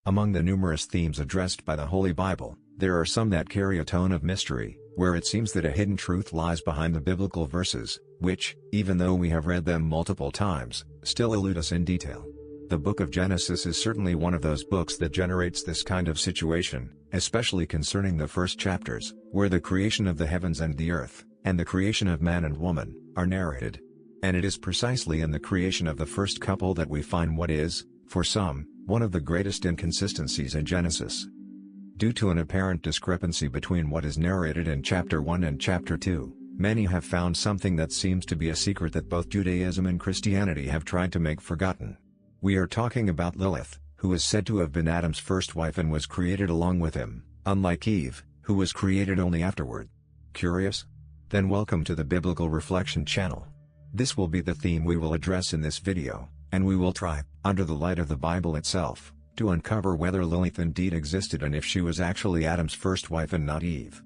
Among the numerous themes addressed by the Holy Bible, there are some that carry a tone of mystery, where it seems that a hidden truth lies behind the biblical verses, which, even though we have read them multiple times, still elude us in detail. The book of Genesis is certainly one of those books that generates this kind of situation, especially concerning the first chapters, where the creation of the heavens and the earth, and the creation of man and woman, are narrated. And it is precisely in the creation of the first couple that we find what is, for some, one of the greatest inconsistencies in Genesis. Due to an apparent discrepancy between what is narrated in chapter 1 and chapter 2, many have found something that seems to be a secret that both Judaism and Christianity have tried to make forgotten. We are talking about Lilith, who is said to have been Adam's first wife and was created along with him, unlike Eve, who was created only afterward. Curious? Then welcome to the Biblical Reflection channel. This will be the theme we will address in this video, and we will try, under the light of the Bible itself, to uncover whether Lilith indeed existed and if she was actually Adam's first wife and not Eve.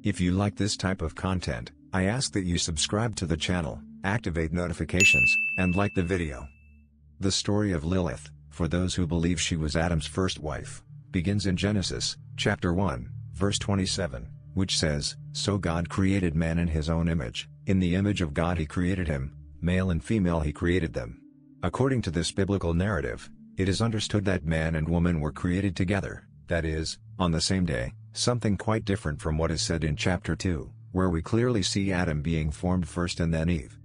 If you like this type of content, I ask that you subscribe to the channel, activate notifications, and like the video. The story of Lilith, for those who believe she was Adam's first wife, begins in Genesis, chapter 1, verse 27, which says, "So God created man in his own image, in the image of God he created him, male and female he created them." According to this biblical narrative, it is understood that man and woman were created together, that is, on the same day, something quite different from what is said in chapter 2, where we clearly see Adam being formed first and then Eve.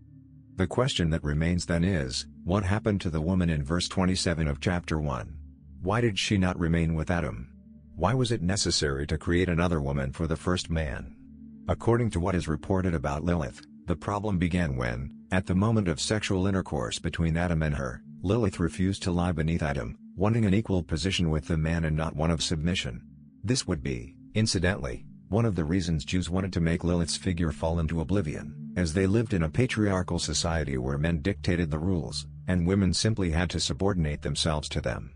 The question that remains then is, what happened to the woman in verse 27 of chapter 1? Why did she not remain with Adam? Why was it necessary to create another woman for the first man? According to what is reported about Lilith, the problem began when, at the moment of sexual intercourse between Adam and her, Lilith refused to lie beneath Adam, wanting an equal position with the man and not one of submission. This would be, incidentally, one of the reasons Jews wanted to make Lilith's figure fall into oblivion, as they lived in a patriarchal society where men dictated the rules, and women simply had to subordinate themselves to them.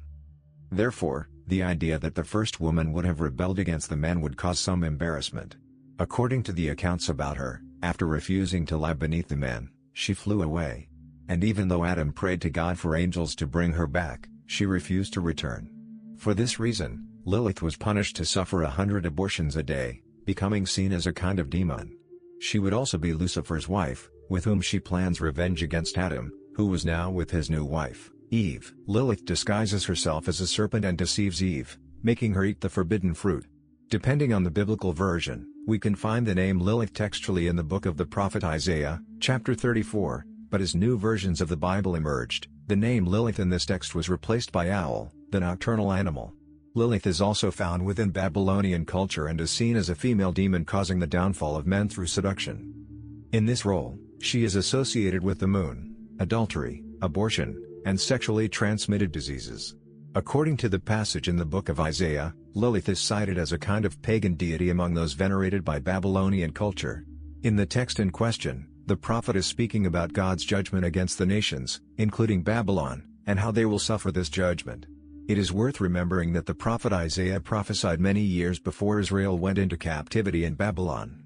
Therefore, the idea that the first woman would have rebelled against the man would cause some embarrassment. According to the accounts about her, after refusing to lie beneath the man, she flew away. And even though Adam prayed to God for angels to bring her back, she refused to return. For this reason, Lilith was punished to suffer 100 abortions a day, becoming seen as a kind of demon. She would also be Lucifer's wife, with whom she plans revenge against Adam, who was now with his new wife, Eve. Lilith disguises herself as a serpent and deceives Eve, making her eat the forbidden fruit. Depending on the biblical version, we can find the name Lilith textually in the book of the prophet Isaiah, chapter 34, but as new versions of the Bible emerged, the name Lilith in this text was replaced by owl, the nocturnal animal. Lilith is also found within Babylonian culture and is seen as a female demon causing the downfall of men through seduction. In this role, she is associated with the moon, adultery, abortion, and sexually transmitted diseases. According to the passage in the book of Isaiah, Lilith is cited as a kind of pagan deity among those venerated by Babylonian culture. In the text in question, the prophet is speaking about God's judgment against the nations, including Babylon, and how they will suffer this judgment. It is worth remembering that the prophet Isaiah prophesied many years before Israel went into captivity in Babylon.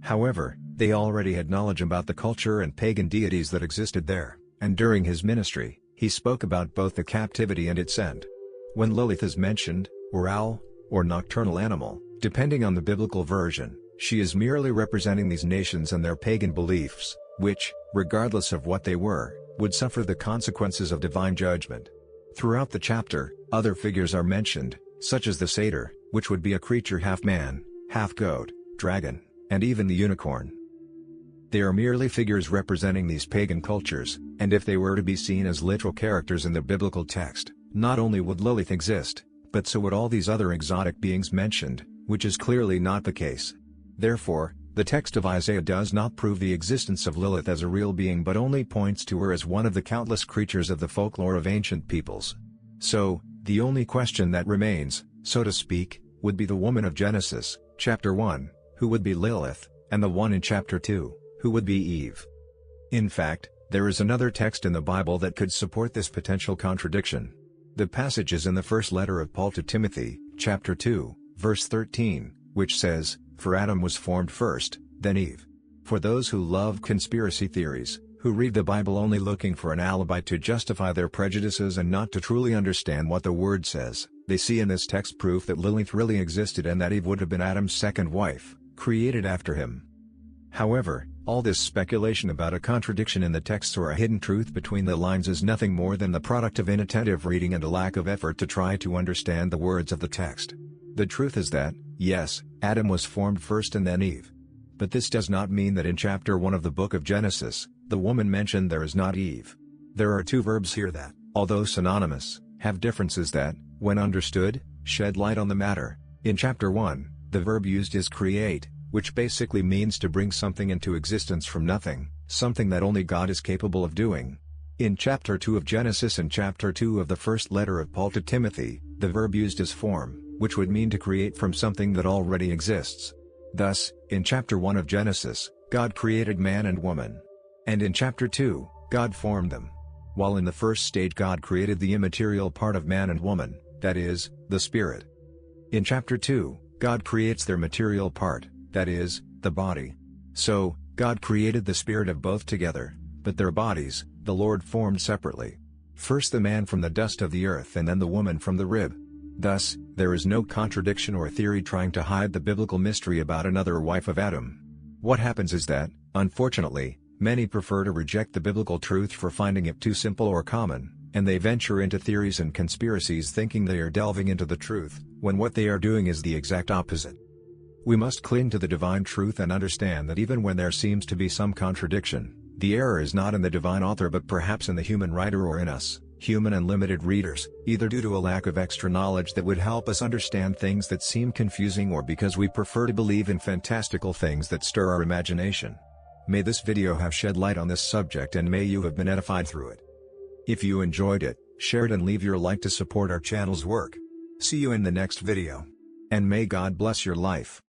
However, they already had knowledge about the culture and pagan deities that existed there, and during his ministry, he spoke about both the captivity and its end. When Lilith is mentioned, or owl, or nocturnal animal, depending on the biblical version, she is merely representing these nations and their pagan beliefs, which, regardless of what they were, would suffer the consequences of divine judgment. Throughout the chapter, other figures are mentioned, such as the satyr, which would be a creature half man, half goat, dragon, and even the unicorn. They are merely figures representing these pagan cultures, and if they were to be seen as literal characters in the biblical text, not only would Lilith exist, but so would all these other exotic beings mentioned, which is clearly not the case. Therefore, the text of Isaiah does not prove the existence of Lilith as a real being but only points to her as one of the countless creatures of the folklore of ancient peoples. So, the only question that remains, so to speak, would be the woman of Genesis, chapter 1, who would be Lilith, and the one in chapter 2, who would be Eve. In fact, there is another text in the Bible that could support this potential contradiction. The passage is in the first letter of Paul to Timothy, chapter 2, verse 13, which says, "For Adam was formed first, then Eve." For those who love conspiracy theories, who read the Bible only looking for an alibi to justify their prejudices and not to truly understand what the Word says, They see in this text proof that Lilith really existed and that Eve would have been Adam's second wife, created after him. However, all this speculation about a contradiction in the texts or a hidden truth between the lines is nothing more than the product of inattentive reading and a lack of effort to try to understand the words of the text. The truth is that, yes, Adam was formed first and then Eve. But this does not mean that in chapter 1 of the book of Genesis, the woman mentioned there is not Eve. There are two verbs here that, although synonymous, have differences that, when understood, shed light on the matter. In chapter 1, the verb used is create, which basically means to bring something into existence from nothing, something that only God is capable of doing. In chapter 2 of Genesis and chapter 2 of the first letter of Paul to Timothy, the verb used is form, which would mean to create from something that already exists. Thus, in chapter 1 of Genesis, God created man and woman. And in chapter 2, God formed them. While in the first stage God created the immaterial part of man and woman, that is, the spirit. In chapter 2, God creates their material part, that is, the body. So, God created the spirit of both together, but their bodies, the Lord formed separately. First the man from the dust of the earth and then the woman from the rib. Thus, there is no contradiction or theory trying to hide the biblical mystery about another wife of Adam. What happens is that, unfortunately, many prefer to reject the biblical truth for finding it too simple or common, and they venture into theories and conspiracies thinking they are delving into the truth, when what they are doing is the exact opposite. We must cling to the divine truth and understand that even when there seems to be some contradiction, the error is not in the divine author but perhaps in the human writer or in us, human and limited readers, either due to a lack of extra knowledge that would help us understand things that seem confusing or because we prefer to believe in fantastical things that stir our imagination. May this video have shed light on this subject and may you have been edified through it. If you enjoyed it, share it and leave your like to support our channel's work. See you in the next video. And may God bless your life.